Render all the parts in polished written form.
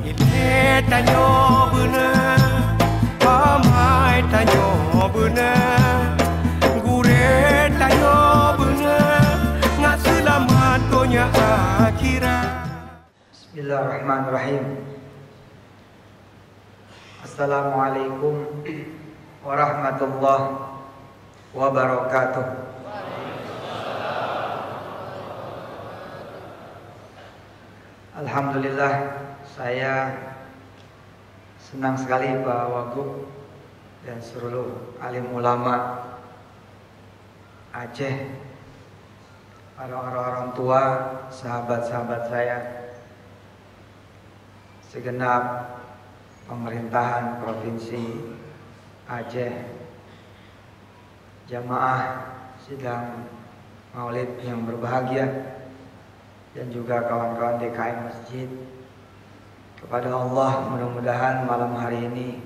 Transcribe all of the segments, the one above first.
Ile tanyo bener, pamai tanyo bener, gure tanyo bener, nggak selamat dunia akhirat. Bismillahirrahmanirrahim. Assalamualaikum warahmatullahi wabarakatuh. Alhamdulillah, saya senang sekali Pak Wagub dan seluruh alim ulama Aceh, para orang tua, sahabat-sahabat saya, segenap pemerintahan Provinsi Aceh, jamaah sidang Maulid yang berbahagia, dan juga kawan-kawan DKM Masjid. Kepada Allah, mudah-mudahan malam hari ini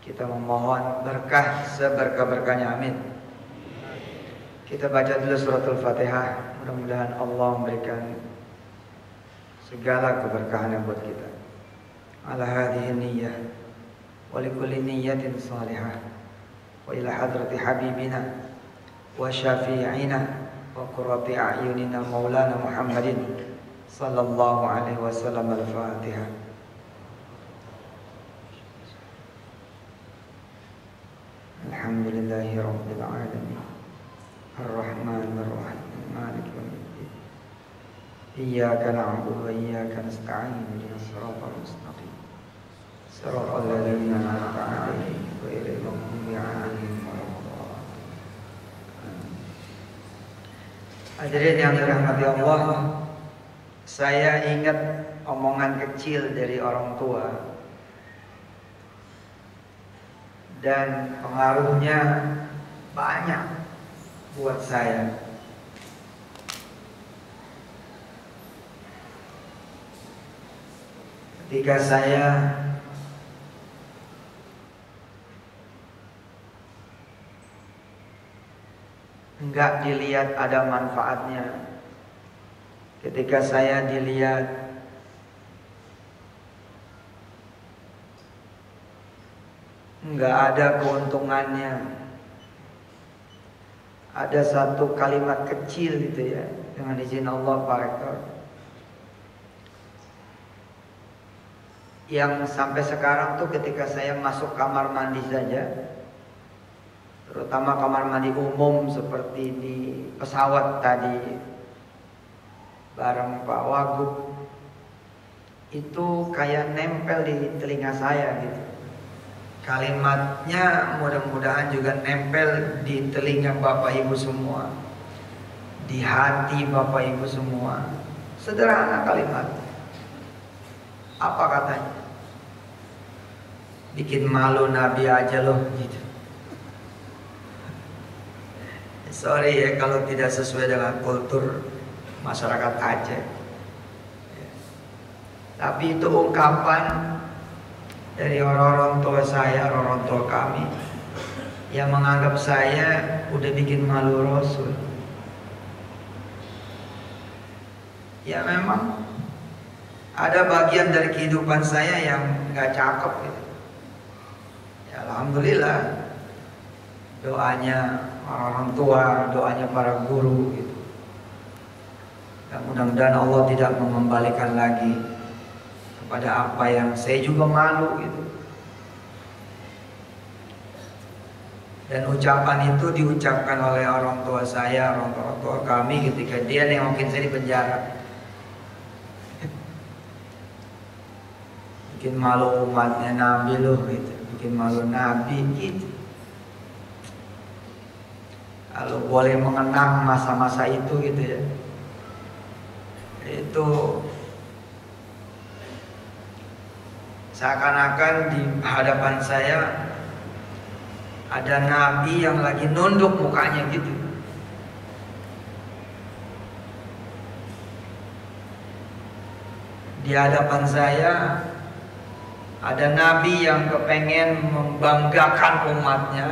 kita memohon berkah seberkah-berkahnya, amin. Kita baca dulu suratul Fatihah, mudah-mudahan Allah memberikan segala keberkahan yang buat kita. Ala hadhihi niyyah wa likulli niyyatin salihah wa ila hadrati habibina wa syafi'ina wa qurrati a'yunina maulana Muhammadin sallallahu alaihi wasallam. Al-Fatihah. Alhamdulillahi rabbil alamin ar-rahmanir rahim maliki yaumiddin iyyaka na'budu wa iyyaka nasta'in ihdinas siratal mustaqim siratal ladzina an'amta 'alaihim ghairil maghdubi 'alaihim waladdallin. Hadirin yang dirahmati Allah, saya ingat omongan kecil dari orang tua dan pengaruhnya banyak buat saya. Ketika saya enggak dilihat ada manfaatnya, ketika saya dilihat enggak ada keuntungannya, ada satu kalimat kecil gitu ya, dengan izin Allah Pak Rektor, yang sampai sekarang tuh ketika saya masuk kamar mandi saja, terutama kamar mandi umum seperti di pesawat tadi bareng Pak Wagub, itu kayak nempel di telinga saya gitu. Kalimatnya mudah-mudahan juga nempel di telinga Bapak Ibu semua, di hati Bapak Ibu semua. Sederhana kalimat. Apa katanya? Bikin malu Nabi aja loh gitu. Sorry ya kalau tidak sesuai dengan kultur masyarakat Aceh. Tapi itu ungkapan dari orang-orang tua saya, orang tua kami, yang menganggap saya udah bikin malu Rasul. Ya memang ada bagian dari kehidupan saya yang gak cakep gitu. Ya alhamdulillah, doanya orang tua, doanya para guru gitu. Dan mudah-mudahan Allah tidak mengembalikan lagi kepada apa yang saya juga malu gitu. Dan ucapan itu diucapkan oleh orang tua saya, orang tua kami ketika dia nengokin saya di penjara. Bikin malu umatnya Nabi loh gitu, bikin malu Nabi gitu. Kalau boleh mengenang masa-masa itu gitu ya, itu seakan-akan di hadapan saya ada Nabi yang lagi nunduk mukanya gitu. Di hadapan saya ada Nabi yang kepengen membanggakan umatnya.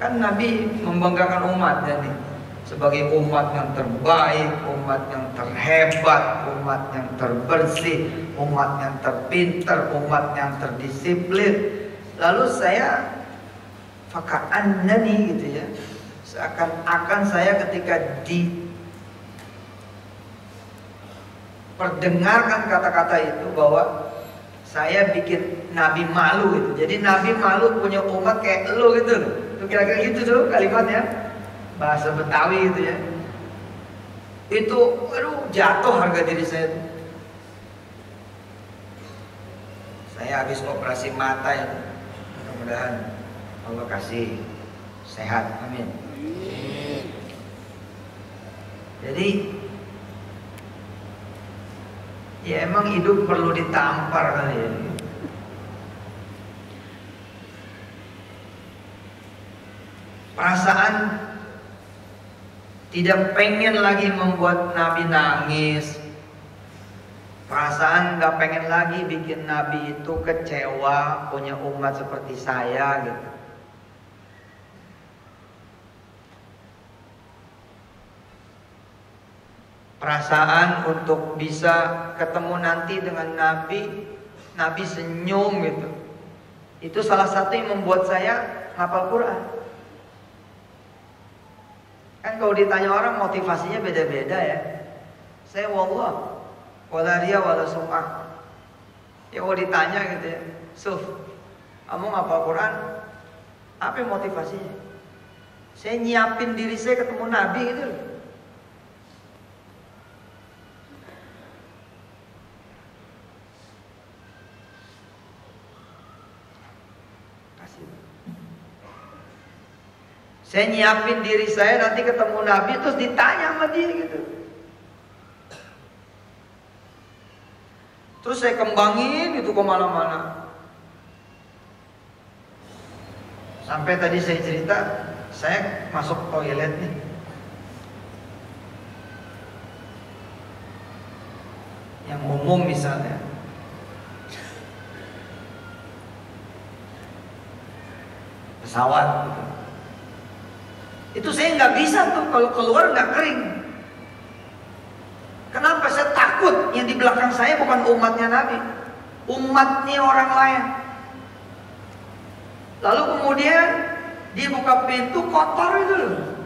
Kan Nabi membanggakan umatnya nih. sebagai umat yang terbaik, umat yang terhebat, umat yang terbersih, umat yang terpintar, umat yang terdisiplin. Lalu saya faka'annani gitu ya, seakan-akan saya ketika diperdengarkan kata-kata itu bahwa saya bikin Nabi malu gitu. Jadi Nabi malu punya umat kayak lu gitu loh. Itu kira-kira gitu tuh kalimatnya. Bahasa Betawi gitu ya. Itu aduh jatuh harga diri saya tuh. Saya habis operasi mata ya. Mudah-mudahan Allah kasih sehat. Amin. Jadi ya emang hidup perlu ditampar kali ya. Perasaan tidak pengen lagi membuat Nabi nangis. Perasaan gak pengen lagi bikin Nabi itu kecewa punya umat seperti saya gitu. Perasaan untuk bisa ketemu nanti dengan Nabi senyum gitu. Itu salah satu yang membuat saya hafal Quran. Kan kalau ditanya orang motivasinya beda-beda ya. Saya wallah, wala riya wala sum'ah. Ya kalau ditanya gitu ya, Suf, kamu hafal Quran, apa motivasinya? Saya nyiapin diri saya ketemu Nabi gitu loh. Saya nyiapin diri saya nanti ketemu Nabi terus ditanya sama dia gitu. Terus saya kembangin itu kemana-mana. Sampai tadi saya cerita, saya masuk toilet nih. Yang umum misalnya. Pesawat gitu. Itu saya nggak bisa tuh kalau keluar nggak kering. Kenapa? Saya takut yang di belakang saya bukan umatnya Nabi, umatnya orang lain. Lalu kemudian dia buka pintu kotor itu loh,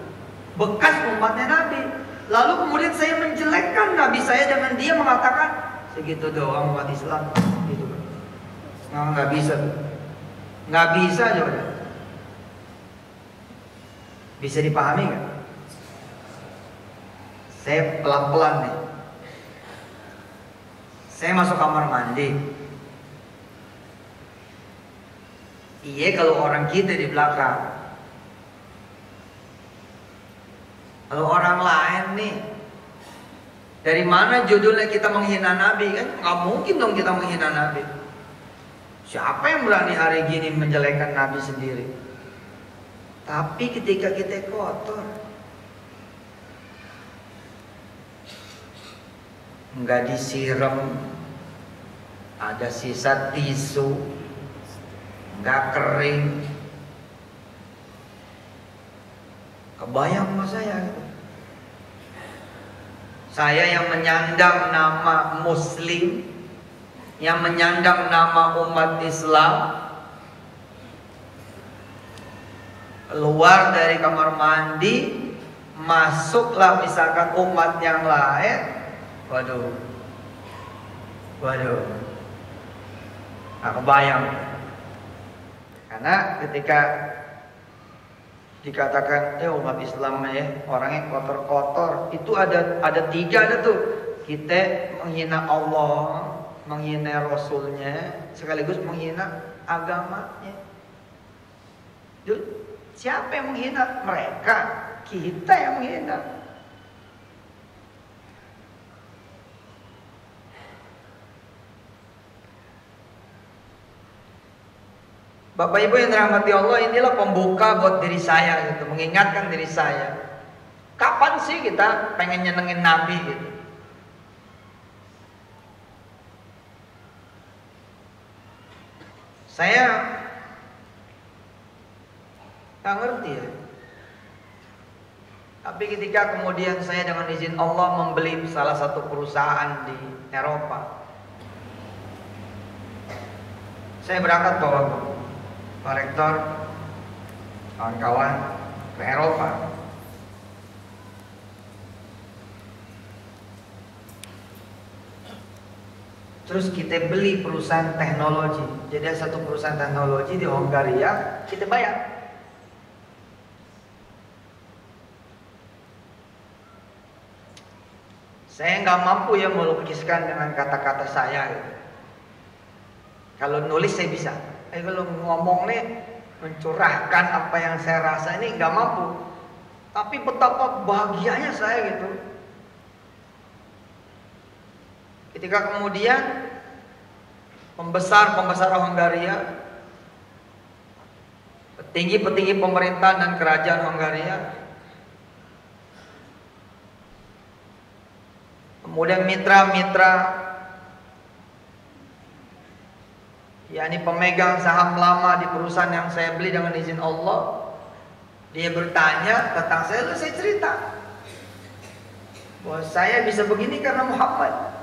bekas umatnya Nabi. Lalu kemudian saya menjelekkan Nabi saya dengan dia mengatakan segitu doang umat Islam, gitu. Nggak bisa, nggak bisa aja udah. Bisa dipahami nggak? Saya pelan-pelan nih. Saya masuk kamar mandi. Iya kalau orang kita di belakang. Kalau orang lain nih, dari mana judulnya kita menghina Nabi? Kan nggak mungkin dong kita menghina Nabi. Siapa yang berani hari gini menjelekkan Nabi sendiri? Tapi ketika kita kotor, nggak disiram, ada sisa tisu, nggak kering, kebayang sama saya gitu. Saya yang menyandang nama Muslim, yang menyandang nama umat Islam, keluar dari kamar mandi, masuklah misalkan umat yang lain, waduh, nggak kebayang. Karena ketika dikatakan umat Islam ya orangnya kotor-kotor, itu ada tiga ada tuh. Kita menghina Allah, menghina Rasulnya, sekaligus menghina agamanya. Siapa yang menghina? Mereka. Kita yang menghina. Bapak Ibu yang dirahmati Allah, inilah pembuka buat diri saya gitu, mengingatkan diri saya. Kapan sih kita pengen nyenengin Nabi gitu? Saya nggak ngerti ya. Nggak Tapi ketika kemudian saya dengan izin Allah membeli salah satu perusahaan di Eropa, saya berangkat bawa Pak Rektor, kawan-kawan ke Eropa. Terus kita beli perusahaan teknologi. Jadi ada satu perusahaan teknologi di Hongaria, kita bayar. Saya nggak mampu ya melukiskan dengan kata-kata saya gitu. Kalau nulis saya bisa. Kalau ngomong nih mencurahkan apa yang saya rasa ini nggak mampu. Tapi betapa bahagianya saya gitu. Ketika kemudian pembesar Hongaria, petinggi-petinggi pemerintahan dan kerajaan Hongaria, kemudian mitra-mitra, yakni pemegang saham lama di perusahaan yang saya beli dengan izin Allah, dia bertanya tentang saya, lalu saya cerita bahwa saya bisa begini karena Muhammad.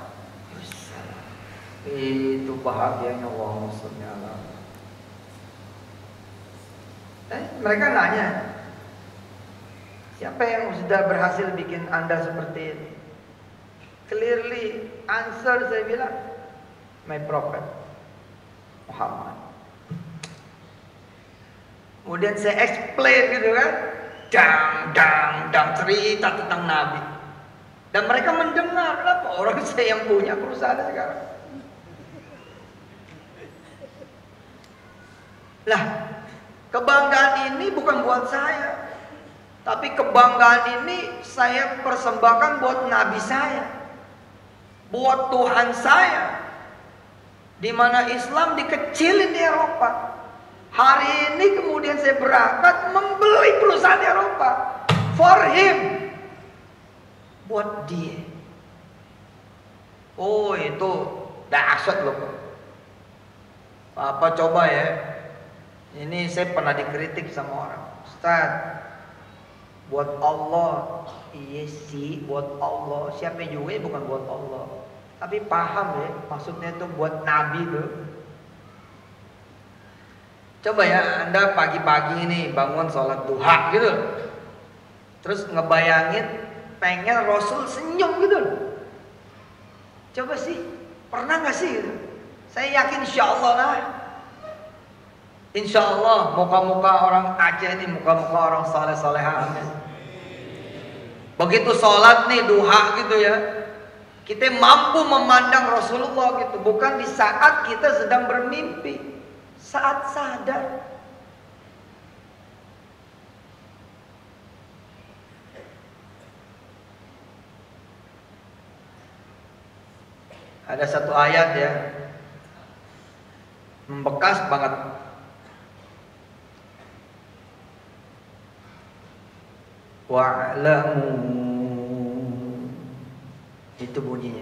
Itu bahagianya Allahumma sholli ala. Mereka nanya, siapa yang sudah berhasil bikin Anda seperti ini? Clearly answer saya bilang, my prophet Muhammad. Kemudian saya explain gitu kan, dang cerita tentang Nabi. Dan mereka mendengar, kenapa orang saya yang punya perusahaan sekarang. Lah, kebanggaan ini bukan buat saya, tapi kebanggaan ini saya persembahkan buat Nabi saya, buat Tuhan saya, di mana Islam dikecilin di Eropa. Hari ini kemudian saya berangkat membeli perusahaan di Eropa for him, buat dia. Oh itu dahsyat loh. Apa coba ya? Ini saya pernah dikritik sama orang, Ustaz, buat Allah. Iya sih, buat Allah. Siapa juga ya bukan buat Allah. Tapi paham ya, maksudnya itu buat Nabi tuh. Coba ya, Anda pagi-pagi ini bangun sholat duha gitu, terus ngebayangin pengen Rasul senyum gitu. Coba sih, pernah gak sih gitu? Saya yakin insya Allah lah. Insya Allah muka-muka orang Aceh ini muka-muka orang saleh-salehan. Begitu sholat nih duha gitu ya, kita mampu memandang Rasulullah gitu. Bukan di saat kita sedang bermimpi, saat sadar. Ada satu ayat ya, membekas banget. Wa'lamu, itu bunyinya,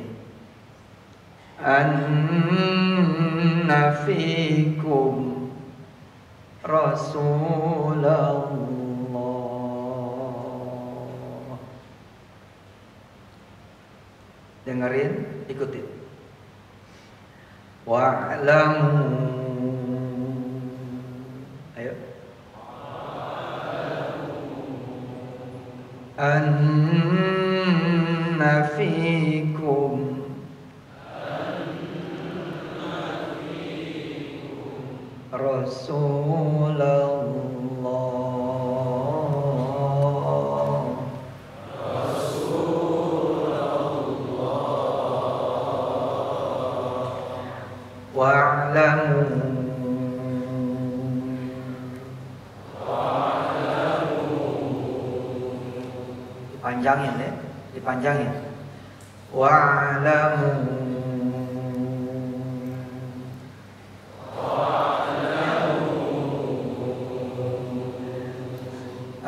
anna fikum Rasulullah. Dengerin, ikutin. Wa'lamu, ayo. Anna fikum Rasulullah. Wa'lamu, dipanjangin ya, dipanjangin. Wa'lamu,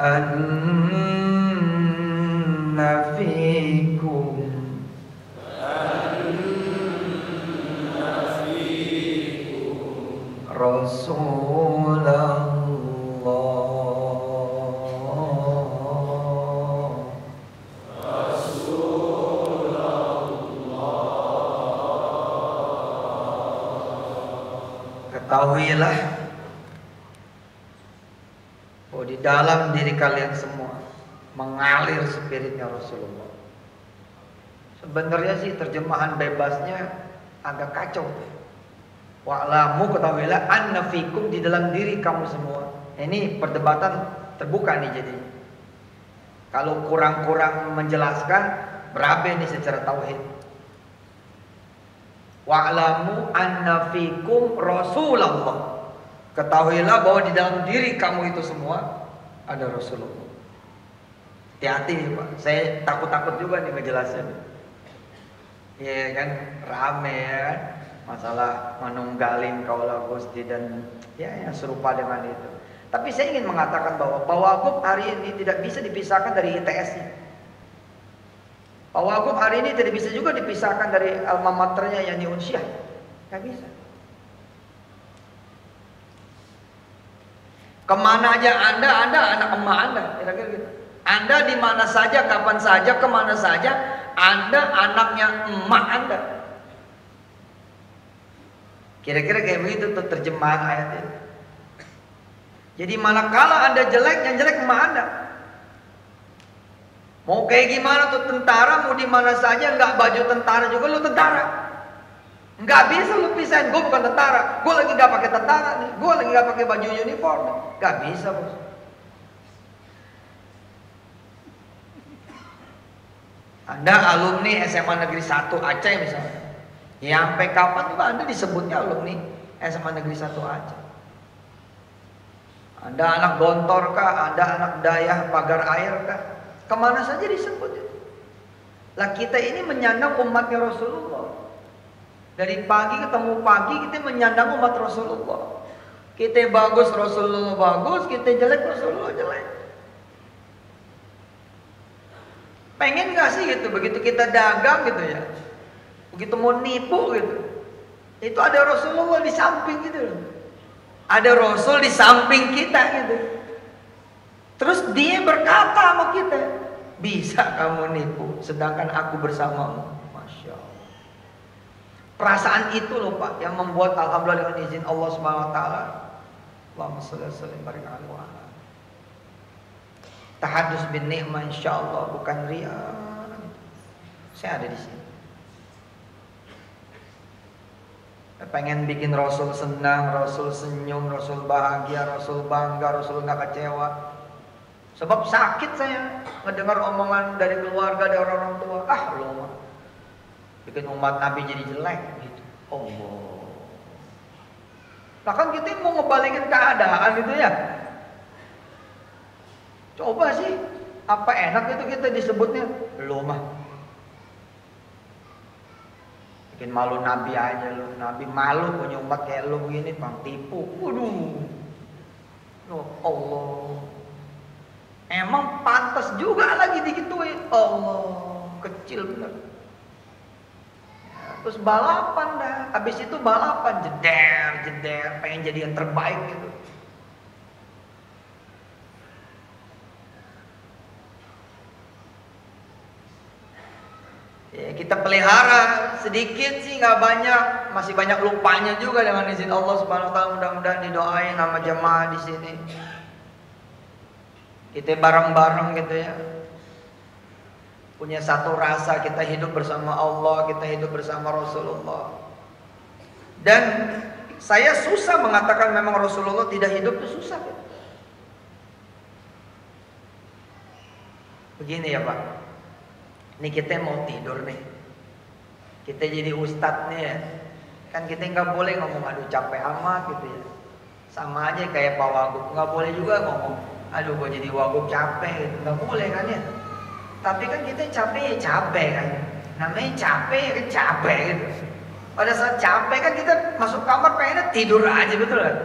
anna fikum Rasulullah. ketahuilah bahwa di dalam diri kalian semua mengalir spiritnya Rasulullah. Sebenarnya sih terjemahan bebasnya agak kacau. Wa'lamu, ketahuilah, anna fikum, di dalam diri kamu semua. Ini perdebatan terbuka nih jadi. Kalau kurang-kurang menjelaskan, berabe nih secara tauhid. Wa'lamu anna fikum Rasulullah. Ketahuilah bahwa di dalam diri kamu itu semua ada Rasulullah. Hati-hati nih Pak, saya takut-takut juga nih ngejelasin. Iya kan, rame ya kan, masalah menunggalin kaula Gusti dan ya yang serupa dengan itu. Tapi saya ingin mengatakan bahwa Pak Wagub hari ini tidak bisa dipisahkan dari ITS-nya. Pak Wagub hari ini tidak bisa juga dipisahkan dari alma maternya Yani Unsyah. Gak bisa. Kemana aja Anda anak emak Anda, kira-kira gitu. Anda di mana saja, kapan saja, kemana saja, Anda anaknya emak Anda. Kira-kira kayak begitu tuh terjemahan ayat ini. Jadi manakala Anda jelek, yang jelek emak Anda. Mau kayak gimana tuh tentara, mau di mana saja, nggak baju tentara juga lu tentara. Nggak bisa lu pisahin, gue bukan tentara, gue lagi nggak pakai tentara nih, gue lagi nggak pakai baju uniform, nggak bisa bos. Anda alumni SMA Negeri 1 Aceh misalnya, ya sampai kapan juga Anda disebutnya alumni SMA Negeri 1 Aceh. Anda anak Gontor kah, Anda anak Dayah Pagar Air kah, kemana saja disebut itu. Lah kita ini menyandang umatnya Rasulullah. Dari pagi ketemu pagi kita menyandang umat Rasulullah. Kita bagus Rasulullah bagus, kita jelek Rasulullah jelek. Pengen gak sih gitu, begitu kita dagang gitu ya, begitu mau nipu gitu, itu ada Rasulullah di samping gitu loh. Ada Rasul di samping kita gitu. Terus dia berkata sama kita, bisa kamu nipu sedangkan aku bersamamu. Masya Allah. Perasaan itu loh Pak yang membuat alhamdulillah dengan izin Allah Subhanahu wa taala. Allahumma shalli wa sallim barik alaihi wa ala. Tahadus bin ni'mah insyaallah, bukan ria. Saya ada di sini. Pengen bikin Rasul senang, Rasul senyum, Rasul bahagia, Rasul bangga, Rasul nggak kecewa. Sebab sakit saya mendengar omongan dari keluarga, dari orang tua. Ah lu mah bikin umat Nabi jadi jelek gitu. Allah. Nah kan kita mau ngebalikin keadaan gitu ya. Coba sih, apa enak itu kita disebutnya lu mah. Bikin malu Nabi aja lu. Nabi malu punya umat kayak lu begini, bang tipu. Waduh. Oh Allah. Emang pantas juga lagi digituin. Allah, kecil bener. Ya, terus balapan dah. Habis itu balapan jeder, pengen jadi yang terbaik gitu. Ya, kita pelihara sedikit sih, nggak banyak, masih banyak lupanya juga dengan izin Allah Subhanahu wa taala. Mudah-mudahan didoain nama jemaah di sini. Kita bareng-bareng gitu ya. Punya satu rasa, kita hidup bersama Allah, kita hidup bersama Rasulullah. Dan saya susah mengatakan memang Rasulullah tidak hidup, itu susah. Begini ya Pak. Ini kita mau tidur nih, kita jadi ustadz nih ya. Kan kita nggak boleh ngomong aduh capek amat gitu ya. Sama aja kayak Pak Wagub, nggak boleh juga ngomong aduh gue jadi Wagub capek gitu. Nggak boleh kan ya. Tapi kan kita capek ya capek kan. Namanya capek ya kan capek gitu. Pada saat capek kan kita masuk kamar pengennya tidur aja, betul kan?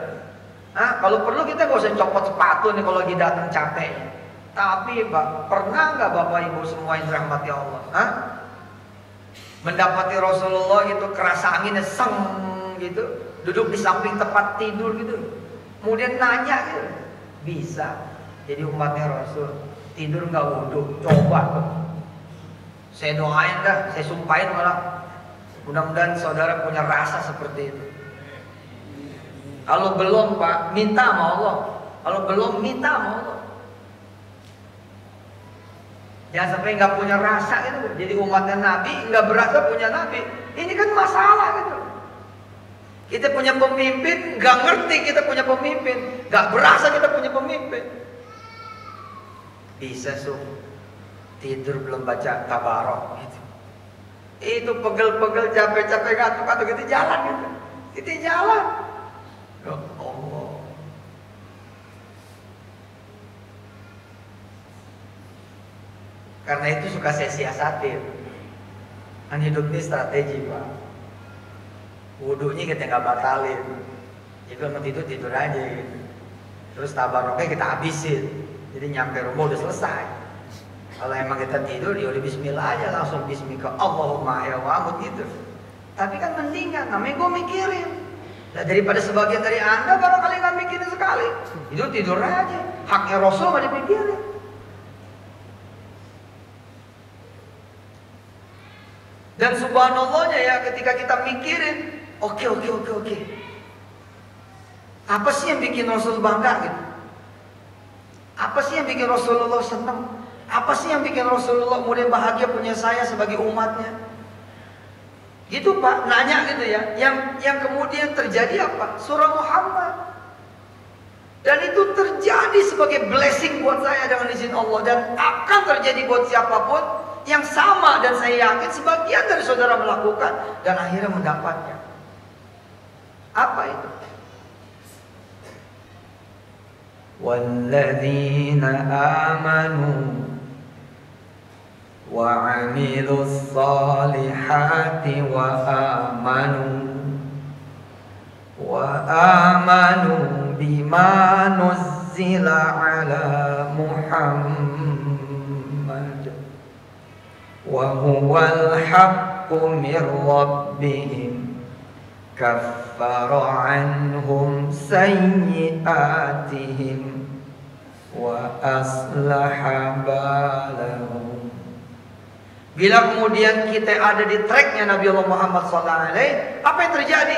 Nah, kalau perlu kita gak usah copot sepatu nih kalau lagi datang capek. Tapi Pak, pernah nggak Bapak Ibu semua yang dirahmati Allah? Hah? Mendapati Rasulullah gitu, kerasa anginnya seng gitu, duduk di samping tempat tidur gitu, kemudian nanya gitu, bisa jadi umatnya Rasul, tidur nggak wudhu? Coba tuh. Saya doain dah, saya sumpahin malah, mudah-mudahan saudara punya rasa seperti itu. Kalau belum Pak, minta sama Allah. Kalau belum, minta sama Allah. Jangan sampai nggak punya rasa gitu. Jadi umatnya Nabi nggak berasa punya Nabi. Ini kan masalah gitu. Kita punya pemimpin, nggak ngerti kita punya pemimpin, nggak berasa kita punya pemimpin. Bisa tidur belum baca tabarok gitu. Itu pegel-pegel, capek-capek, ngantuk-ngantuk gitu jalan gitu. Itu jalan. Ya Allah. Karena itu suka saya siasatin. Kan hidup ini strategi Pak. Wudunya kita nggak batalin. Jadi kalau mau tidur aja gitu. Terus tabaroknya kita habisin. Jadi nyampe rumah udah selesai. Kalau emang kita tidur ya udah bismillah aja, langsung bismillah Allahumma ya wa'amud gitu. Tapi kan mendingan, namanya gue mikirin. Nah, daripada sebagian dari anda barangkali nggak mikirin sekali. Tidur aja. Haknya Rasul nggak dipikirin. Dan subhanallahnya ya, ketika kita mikirin, oke. Apa sih yang bikin Rasul bangga gitu? Apa sih yang bikin Rasulullah senang? Apa sih yang bikin Rasulullah mudah bahagia punya saya sebagai umatnya? Gitu Pak, nanya gitu ya. Yang kemudian terjadi apa? Surah Muhammad. Dan itu terjadi sebagai blessing buat saya dengan izin Allah. Dan akan terjadi buat siapapun yang sama. Dan saya yakin sebagian dari saudara melakukan dan akhirnya mendapatnya. Apa itu? Walladzina amanu wa 'amilus solihati wa amanu bima nuzzila ala Muhammad wa huwal haqqu mir rabbihim kaffara anhum sayyi'atihim wa aslaha balahum. Bila kemudian kita ada di tracknya Nabi Allah Muhammad SAW, apa yang terjadi?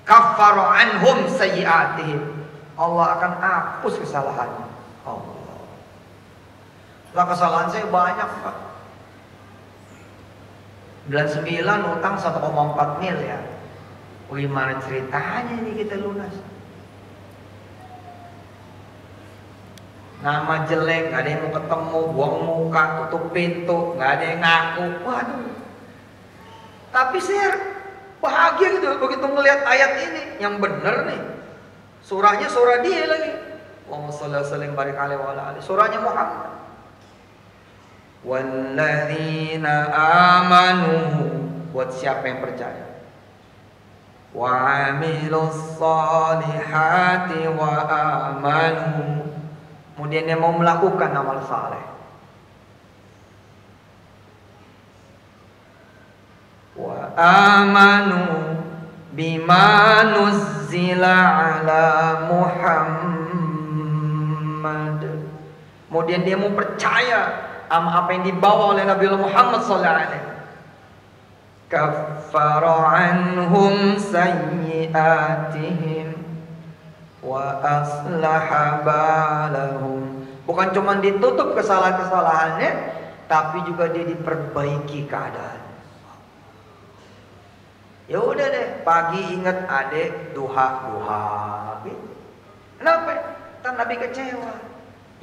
Kaffara anhum sayyi'atihim. Allah akan hapus kesalahannya. Allah. Lah kesalahan saya banyak Pak. 99 utang 1,4 miliar. Gimana ceritanya ini kita lunas? Nama jelek, gak ada yang mau ketemu, buang muka, tutup pintu, gak ada yang ngaku. Waduh. Tapi saya bahagia gitu begitu melihat ayat ini yang benar nih. Surahnya surah dia lagi. Allahumma shalli wa sallim barik alaihi wa ala alihi. Surahnya Muhammad. Walladzina amanu, buat siapa yang percaya. Wa 'amilus solihati wa amanu. Kemudian dia mau melakukan amal saleh. Wa amanu bima nuzzila ala Muhammad. Kemudian dia mau percaya sama apa yang dibawa oleh Nabi Muhammad SAW. Kaffara anhum sayyi'atihim wa aslaha balahum. Bukan cuma ditutup kesalahan-kesalahannya, tapi juga dia diperbaiki keadaan. Ya udah deh, pagi ingat adek duha gitu. Kenapa? Kan Nabi kecewa.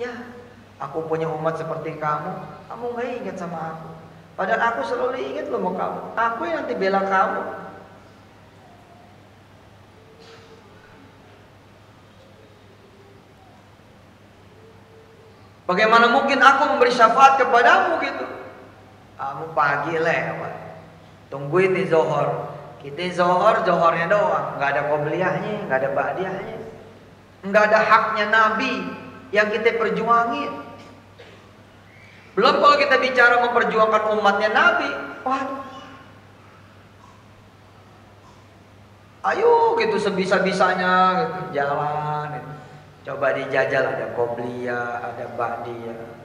Ya, aku punya umat seperti kamu nggak ingat sama aku. Padahal aku selalu ingat loh sama kamu. Aku yang nanti bela kamu. Bagaimana mungkin aku memberi syafaat kepadamu gitu? Kamu pagi lewat, tungguin di zohor. Kita zohornya doang, nggak ada qobliyahnya, nggak ada ba'diyahnya, nggak ada haknya Nabi yang kita perjuangin. Belum kalau kita bicara memperjuangkan umatnya Nabi, waduh, ayo gitu sebisa-bisanya gitu, jalan gitu. Coba dijajal, ada qobliyah, ada ba'diyah.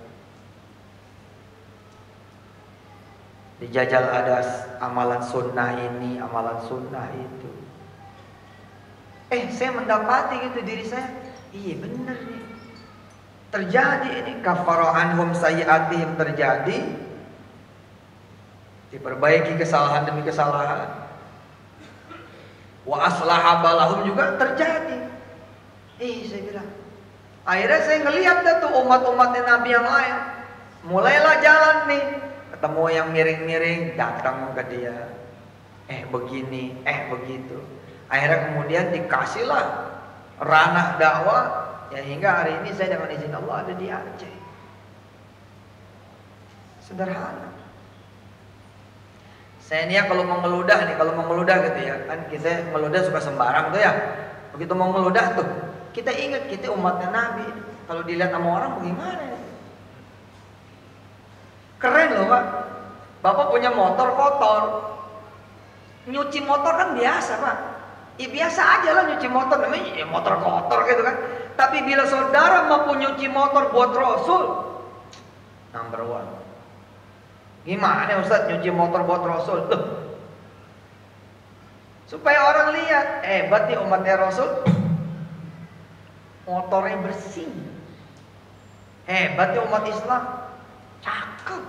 Dijajal ada amalan sunnah ini, amalan sunnah itu. Saya mendapati gitu diri saya, iya bener nih. Terjadi ini, kafara anhum sayyi'atihim terjadi. Diperbaiki kesalahan demi kesalahan. Wa aslaha balahum juga terjadi. Saya bilang. Akhirnya saya ngelihat dah tuh umat-umatnya Nabi yang lain. Mulailah jalan nih. Ketemu yang miring-miring, datang ke dia. Begini, begitu. Akhirnya kemudian dikasihlah ranah dakwah. Ya hingga hari ini saya dengan izin Allah ada di Aceh. Sederhana. Saya ini ya kalau mau meludah gitu ya. Kan kita meludah suka sembarang tuh ya. Begitu mau meludah tuh, kita ingat kita umatnya Nabi. Kalau dilihat sama orang bagaimana ya? Keren loh Pak. Bapak punya motor kotor. Nyuci motor kan biasa Pak. Biasa aja lah nyuci motor, namanya motor kotor gitu kan. Tapi bila saudara mampu nyuci motor buat Rasul, number one. Gimana Ustaz nyuci motor buat Rasul? Supaya orang lihat, hebat nih umatnya Rasul. Motornya bersih. Hebat nih umat Islam. Cakep.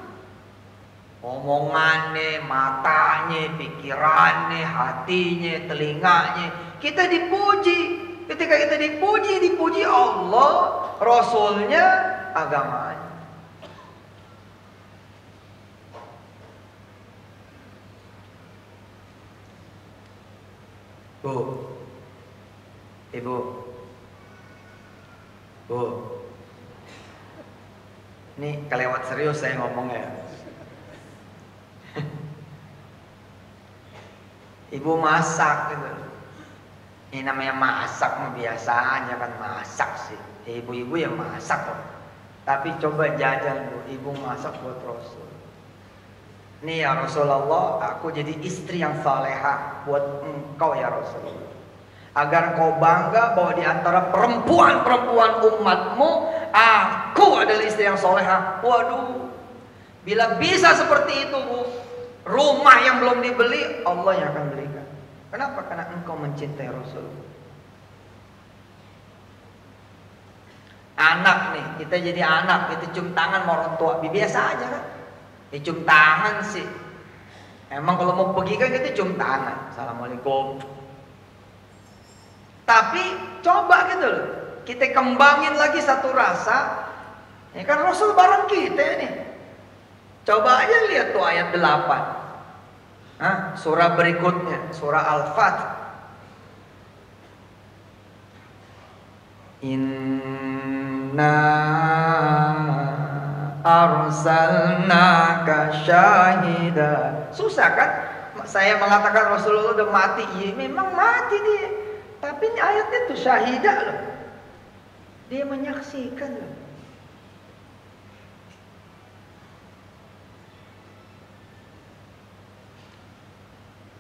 Omongannya, matanya, pikirannya, hatinya, telinganya. Kita dipuji. Ketika kita dipuji Allah, Rasulnya, agamanya. Ibu. Ini kelewat serius saya ngomongnya. Ibu masak gitu. Ini namanya masak, biasanya kan masak sih. Ibu-ibu yang masak loh. Tapi coba jajan Bu, ibu masak buat Rasul. Nih ya Rasulullah, aku jadi istri yang salehah buat engkau ya Rasulullah. Agar kau bangga bahwa di antara perempuan-perempuan umatmu, aku adalah istri yang salehah. Waduh, bila bisa seperti itu Bu, rumah yang belum dibeli, Allah yang akan belikan. Kenapa? Karena engkau mencintai Rasul. Anak nih, kita jadi anak, kita cium tangan sama orang tua, biasa aja kan? Cium tangan sih. Emang kalau mau pergi kan kita cium tangan, Assalamualaikum. Tapi coba gitu loh, kita kembangin lagi satu rasa. Ya kan Rasul bareng kita nih. Coba aja lihat tuh ayat 8. Surah berikutnya, surah Al-Fath. Inna arsalnaka syahida. Susah kan? Saya mengatakan Rasulullah udah mati. Iya, memang mati dia. Tapi ini ayatnya tuh syahida loh. Dia menyaksikan loh.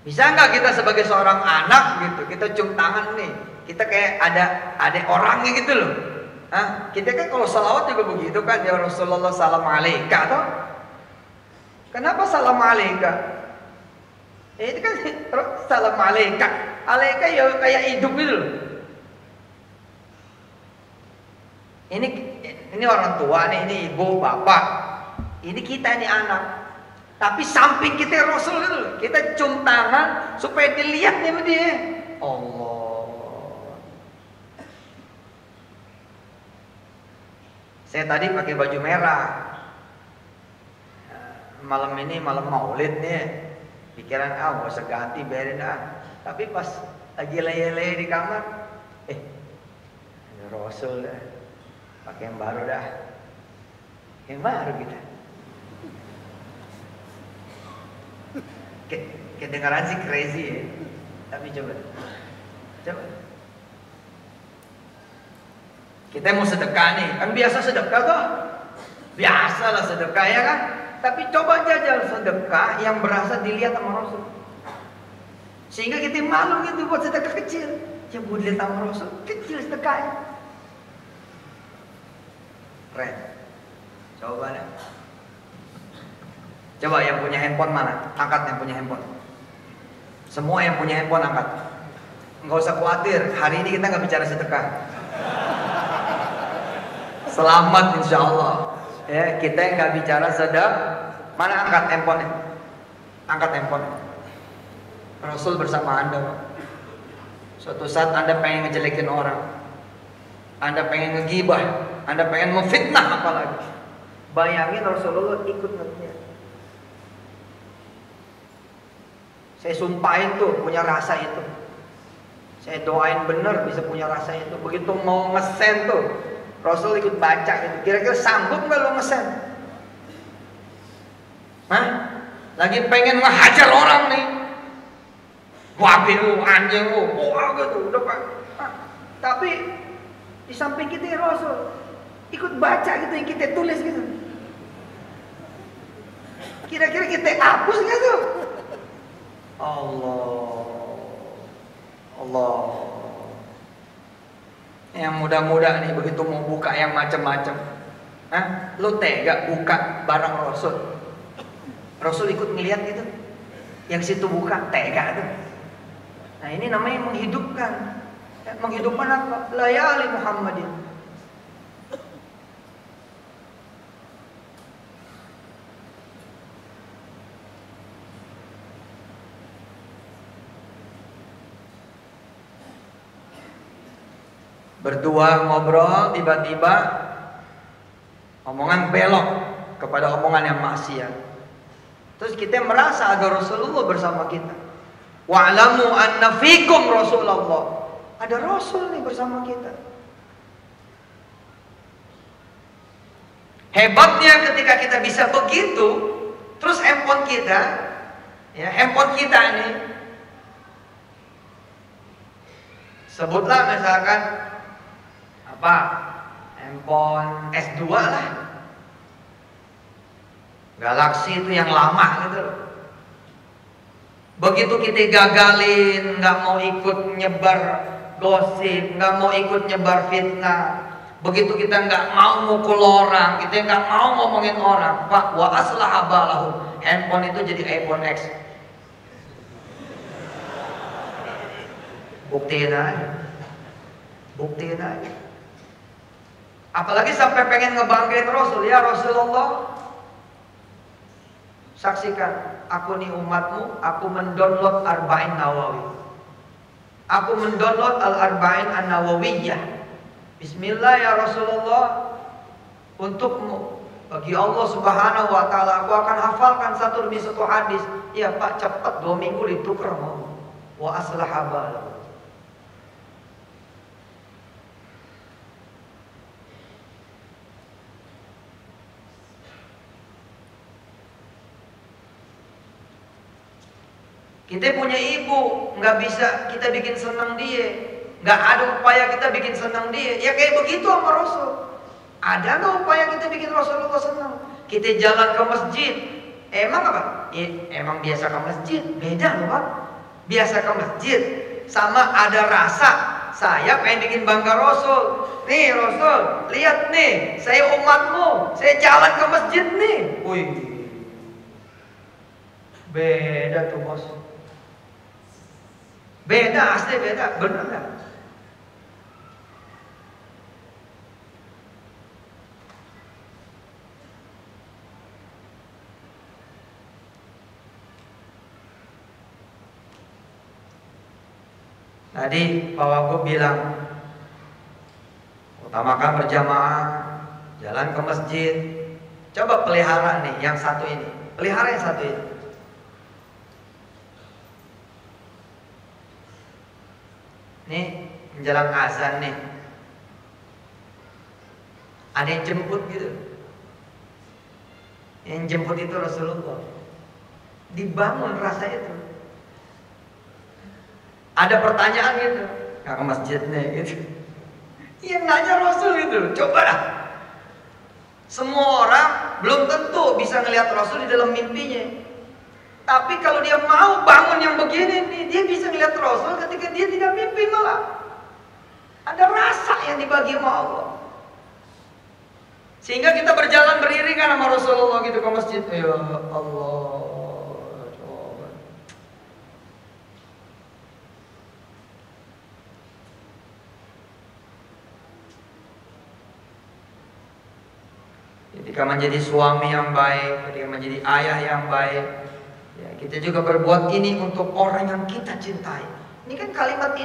Bisa nggak kita sebagai seorang anak gitu, kita cium tangan nih, kita kayak ada orangnya gitu loh. Kita kan kalau salawat juga begitu kan, ya Rasulullah salam alaika toh. Kenapa salam alaika? Itu kan salam alaika. Alaika ya kayak hidup gitu loh. Ini orang tua nih, ini ibu, bapak. Ini kita ini anak. Tapi samping kita Rasul itu, kita cium tangan supaya dilihat nih sama dia. Allah. Saya tadi pakai baju merah. Malam ini malam Maulid nih. Pikiran gak usah ganti, biarin Tapi pas lagi leye-leye di kamar, ada Rasul dah. Pakai yang baru dah. Yang baru kita. Kedengaran sih crazy ya. Tapi coba. Kita mau sedekah nih. Kan biasa sedekah toh. Biasalah sedekah ya kan. Tapi coba jajal sedekah yang berasa dilihat sama Rasul. Sehingga kita malu gitu buat sedekah kecil. Coba dilihat sama Rasul. Kecil sedekahnya. Keren. Coba deh. Coba yang punya handphone mana? Angkat yang punya handphone. Semua yang punya handphone angkat. nggak usah khawatir, hari ini kita nggak bicara sedekah. Selamat insya Allah. Ya, kita nggak bicara sedekah. Mana angkat handphone? Angkat handphone. Rasul bersama Anda, Pak. Suatu saat Anda pengen ngejelekin orang, Anda pengen ngegibah, Anda pengen memfitnah apalagi. Bayangin Rasulullah ikut ngeliat. Saya sumpahin tuh punya rasa itu. Saya doain bener bisa punya rasa itu. Begitu mau ngesen tuh, Rasul ikut baca itu. Kira-kira sanggup nggak lo ngesen? Hah? Lagi pengen ngehajar orang nih. Wabi lu, anjing lu, wah gitu, udah Pak. Tapi di samping kita ya Rasul ikut baca gitu yang kita tulis gitu. Kira-kira kita hapus nggak tuh? Allah. Yang muda-muda nih begitu mau buka yang macam-macam. Hah? Lu tega buka barang Rasul? Rasul ikut ngeliat gitu. Yang situ buka tega tuh. Nah ini namanya menghidupkan. Menghidupkan apa? Layali Muhammadin. Berdua ngobrol, tiba-tiba omongan belok kepada omongan yang maksiat. Terus kita merasa ada Rasulullah bersama kita. Wa'lamu anna fikum Rasulullah. Ada Rasul nih bersama kita. Hebatnya ketika kita bisa begitu, terus handphone kita ini, sebutlah misalkan apa, handphone S2 lah, Galaxy itu yang lama gitu. Begitu kita gagalin, nggak mau ikut nyebar gosip, nggak mau ikut nyebar fitnah, begitu kita nggak mau mukul orang, kita nggak mau ngomongin orang, Pak, wa aslaha balahu, handphone itu jadi iPhone X. Buktiin aja. Apalagi sampai pengen ngebanggain Rasul. Ya Rasulullah, saksikan, aku nih umatmu, aku mendownload Arba'in Nawawi. Aku mendownload Al-Arba'in An-Nawawiyah. Bismillah ya Rasulullah, untukmu, bagi Allah Subhanahu wa ta'ala, aku akan hafalkan satu demi satu hadis. Ya Pak, cepat 2 minggu ditukar mau. Wa aslaha balahu. Kita punya ibu, nggak bisa kita bikin senang dia, nggak ada upaya kita bikin senang dia. Ya kayak begitu sama Rasul. Ada nggak upaya kita bikin Rasulullah senang? Kita jalan ke masjid, emang apa? Emang biasa ke masjid, beda loh Pak. Biasa ke masjid sama ada rasa saya pengen bikin bangga Rasul. Nih Rasul, lihat nih, saya umatmu, saya jalan ke masjid nih. Wih, beda tuh bos. Beda, asli beda, bener gak? Tadi Pak Wagub bilang, utamakan berjamaah, jalan ke masjid. Coba pelihara nih yang satu ini, pelihara yang satu ini. Nih menjelang azan nih, ada yang jemput gitu. Yang jemput itu Rasulullah. Dibangun rasa itu. Ada pertanyaan gitu, nggak ke masjid nih gitu. Yang nanya Rasul gitu. Coba dah. Semua orang belum tentu bisa ngelihat Rasul di dalam mimpinya. Tapi kalau dia mau bangun yang begini nih, dia bisa ngeliat Rasul ketika dia tidak mimpi malah. Ada rasa yang dibagi sama Allah. Sehingga kita berjalan beriringan sama Rasulullah gitu ke masjid. Ya Allah. ketika menjadi suami yang baik, ketika menjadi ayah yang baik, ya, kita juga berbuat ini untuk orang yang kita cintai. Ini kan kalimat ini